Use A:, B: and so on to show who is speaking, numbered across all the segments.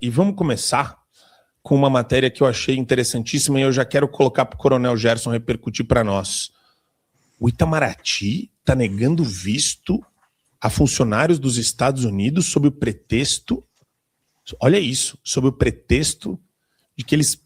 A: E vamos começar com uma matéria que eu achei interessantíssima e eu já quero colocar para o Coronel Gerson repercutir para nós. O Itamaraty está negando visto a funcionários dos Estados Unidos sob o pretexto, olha isso, sob o pretexto de que eles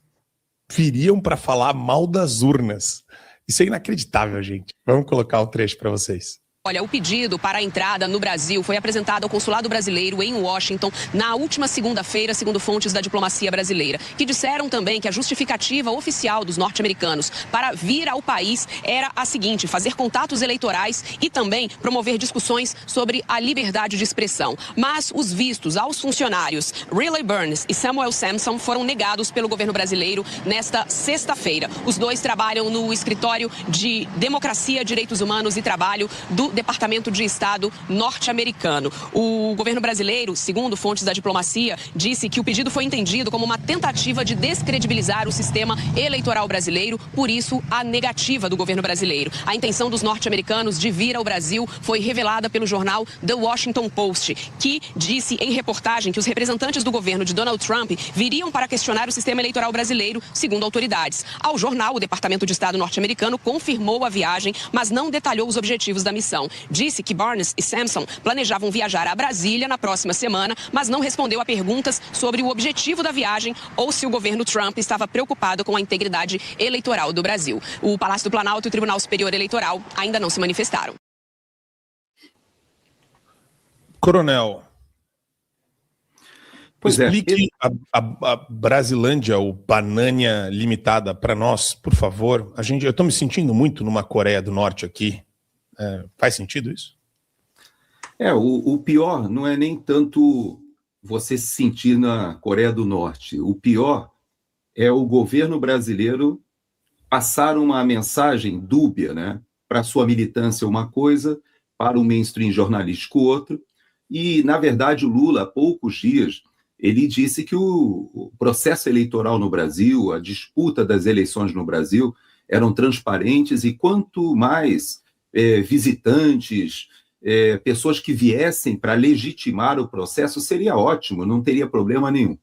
A: viriam para falar mal das urnas. Isso é inacreditável, gente. Vamos colocar o trecho para vocês.
B: Olha, o pedido para a entrada no Brasil foi apresentado ao consulado brasileiro em Washington na última segunda-feira, segundo fontes da diplomacia brasileira, que disseram também que a justificativa oficial dos norte-americanos para vir ao país era a seguinte: fazer contatos eleitorais e também promover discussões sobre a liberdade de expressão. Mas os vistos aos funcionários Riley Burns e Samuel Sampson foram negados pelo governo brasileiro nesta sexta-feira. Os dois trabalham no escritório de Democracia, Direitos Humanos e Trabalho do Departamento de Estado norte-americano. O governo brasileiro, segundo fontes da diplomacia, disse que o pedido foi entendido como uma tentativa de descredibilizar o sistema eleitoral brasileiro, por isso a negativa do governo brasileiro. A intenção dos norte-americanos de vir ao Brasil foi revelada pelo jornal The Washington Post, que disse em reportagem que os representantes do governo de Donald Trump viriam para questionar o sistema eleitoral brasileiro, segundo autoridades. Ao jornal, o Departamento de Estado norte-americano confirmou a viagem, mas não detalhou os objetivos da missão. Disse que Burns e Sampson planejavam viajar a Brasília na próxima semana, mas não respondeu a perguntas sobre o objetivo da viagem ou se o governo Trump estava preocupado com a integridade eleitoral do Brasil. O Palácio do Planalto e o Tribunal Superior Eleitoral ainda não se manifestaram.
A: Coronel,
C: explique
A: a Brasilândia, o Banânia Limitada, para nós, por favor. Eu estou me sentindo muito numa Coreia do Norte aqui. Faz sentido isso?
C: O pior não é nem tanto você se sentir na Coreia do Norte. O pior é o governo brasileiro passar uma mensagem dúbia, né? Para a sua militância uma coisa, para o mainstream jornalístico outro. E, na verdade, o Lula, há poucos dias, ele disse que o processo eleitoral no Brasil, a disputa das eleições no Brasil, eram transparentes e quanto mais visitantes, pessoas que viessem para legitimar o processo, seria ótimo, não teria problema nenhum.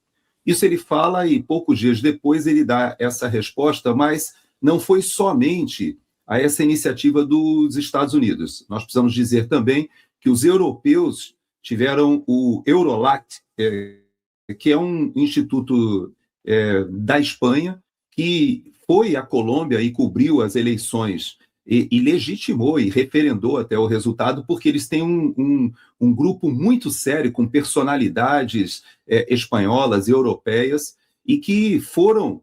C: Isso ele fala e poucos dias depois ele dá essa resposta, mas não foi somente a essa iniciativa dos Estados Unidos. Nós precisamos dizer também que os europeus tiveram o Eurolat, que é um instituto da Espanha, que foi à Colômbia e cobriu as eleições e legitimou e referendou até o resultado, porque eles têm um grupo muito sério, com personalidades espanholas e europeias, e que foram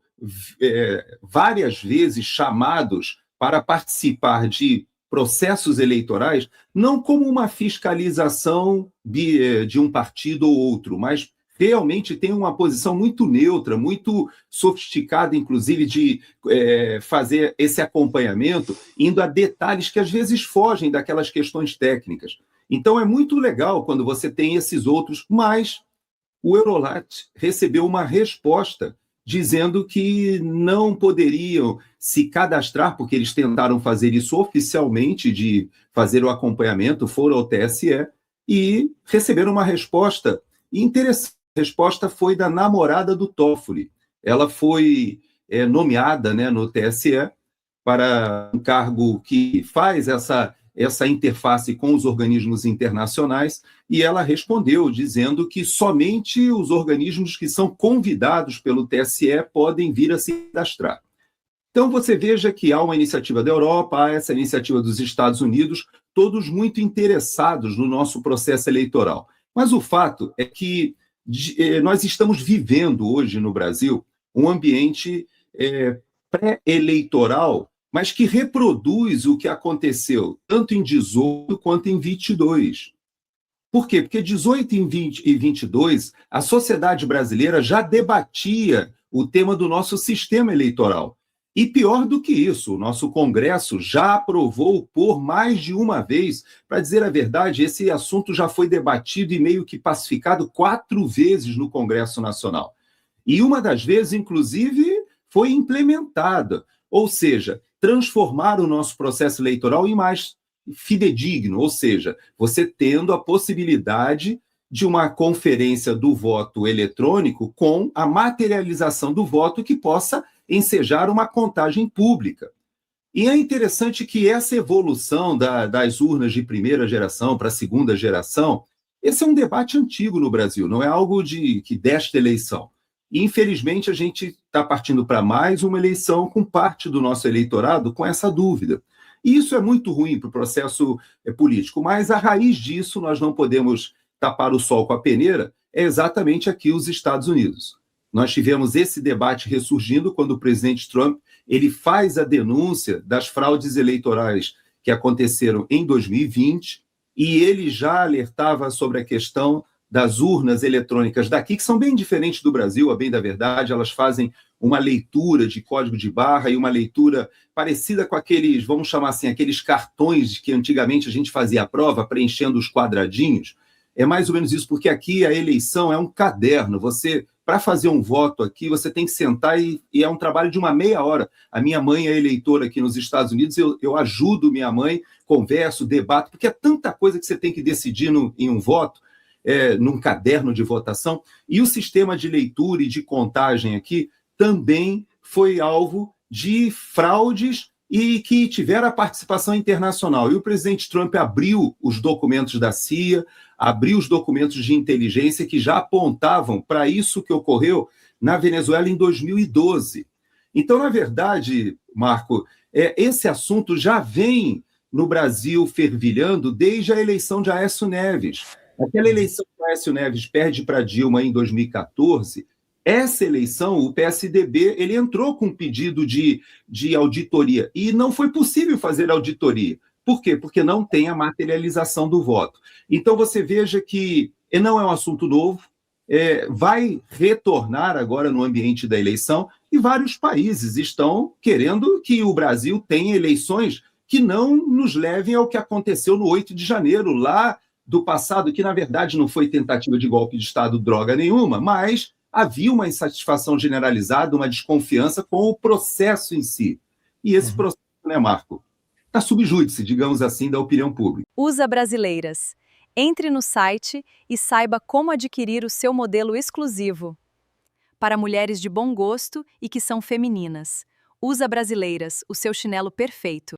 C: várias vezes chamados para participar de processos eleitorais, não como uma fiscalização de um partido ou outro, mas realmente tem uma posição muito neutra, muito sofisticada, inclusive, de fazer esse acompanhamento, indo a detalhes que às vezes fogem daquelas questões técnicas. Então é muito legal quando você tem esses outros, mas o Eurolat recebeu uma resposta dizendo que não poderiam se cadastrar, porque eles tentaram fazer isso oficialmente, de fazer o acompanhamento, foram ao TSE, e receberam uma resposta interessante. A resposta foi da namorada do Toffoli. Ela foi nomeada, né, no TSE para um cargo que faz essa interface com os organismos internacionais, e ela respondeu dizendo que somente os organismos que são convidados pelo TSE podem vir a se cadastrar. Então você veja que há uma iniciativa da Europa, há essa iniciativa dos Estados Unidos, todos muito interessados no nosso processo eleitoral. Mas o fato é que nós estamos vivendo hoje no Brasil um ambiente pré-eleitoral, mas que reproduz o que aconteceu tanto em 18 quanto em 22. Por quê? Porque 18 e 22, a sociedade brasileira já debatia o tema do nosso sistema eleitoral. E pior do que isso, o nosso Congresso já aprovou por mais de uma vez. Para dizer a verdade, esse assunto já foi debatido e meio que pacificado 4 vezes no Congresso Nacional. E uma das vezes, inclusive, foi implementada. Ou seja, transformar o nosso processo eleitoral em mais fidedigno, ou seja, você tendo a possibilidade de uma conferência do voto eletrônico com a materialização do voto que possa ensejar uma contagem pública. E é interessante que essa evolução das urnas de primeira geração para a segunda geração, esse é um debate antigo no Brasil, não é algo desta eleição. E, infelizmente, a gente está partindo para mais uma eleição com parte do nosso eleitorado com essa dúvida. E isso é muito ruim para o processo político, mas a raiz disso nós não podemos tapar o sol com a peneira, é exatamente aqui os Estados Unidos. Nós tivemos esse debate ressurgindo quando o presidente Trump ele faz a denúncia das fraudes eleitorais que aconteceram em 2020 e ele já alertava sobre a questão das urnas eletrônicas daqui, que são bem diferentes do Brasil, a bem da verdade, elas fazem uma leitura de código de barra e uma leitura parecida com aqueles, vamos chamar assim, aqueles cartões que antigamente a gente fazia a prova preenchendo os quadradinhos. É mais ou menos isso, porque aqui a eleição é um caderno. Você, para fazer um voto aqui, você tem que sentar e é um trabalho de uma meia hora. A minha mãe é eleitora aqui nos Estados Unidos, eu ajudo minha mãe, converso, debato, porque é tanta coisa que você tem que decidir em um voto, num caderno de votação. E o sistema de leitura e de contagem aqui também foi alvo de fraudes e que tiveram a participação internacional. E o presidente Trump abriu os documentos da CIA, abriu os documentos de inteligência que já apontavam para isso que ocorreu na Venezuela em 2012. Então, na verdade, Marco, esse assunto já vem no Brasil fervilhando desde a eleição de Aécio Neves. Aquela eleição que Aécio Neves perde para Dilma em 2014, essa eleição, o PSDB, ele entrou com um pedido de auditoria e não foi possível fazer auditoria. Por quê? Porque não tem a materialização do voto. Então, você veja que não é um assunto novo, vai retornar agora no ambiente da eleição e vários países estão querendo que o Brasil tenha eleições que não nos levem ao que aconteceu no 8 de janeiro, lá do passado, que na verdade não foi tentativa de golpe de Estado droga nenhuma, mas havia uma insatisfação generalizada, uma desconfiança com o processo em si. E esse processo, né, Marco, está sob júdice, digamos assim, da opinião pública.
D: USA Brasileiras. Entre no site e saiba como adquirir o seu modelo exclusivo. Para mulheres de bom gosto e que são femininas. USA Brasileiras, o seu chinelo perfeito.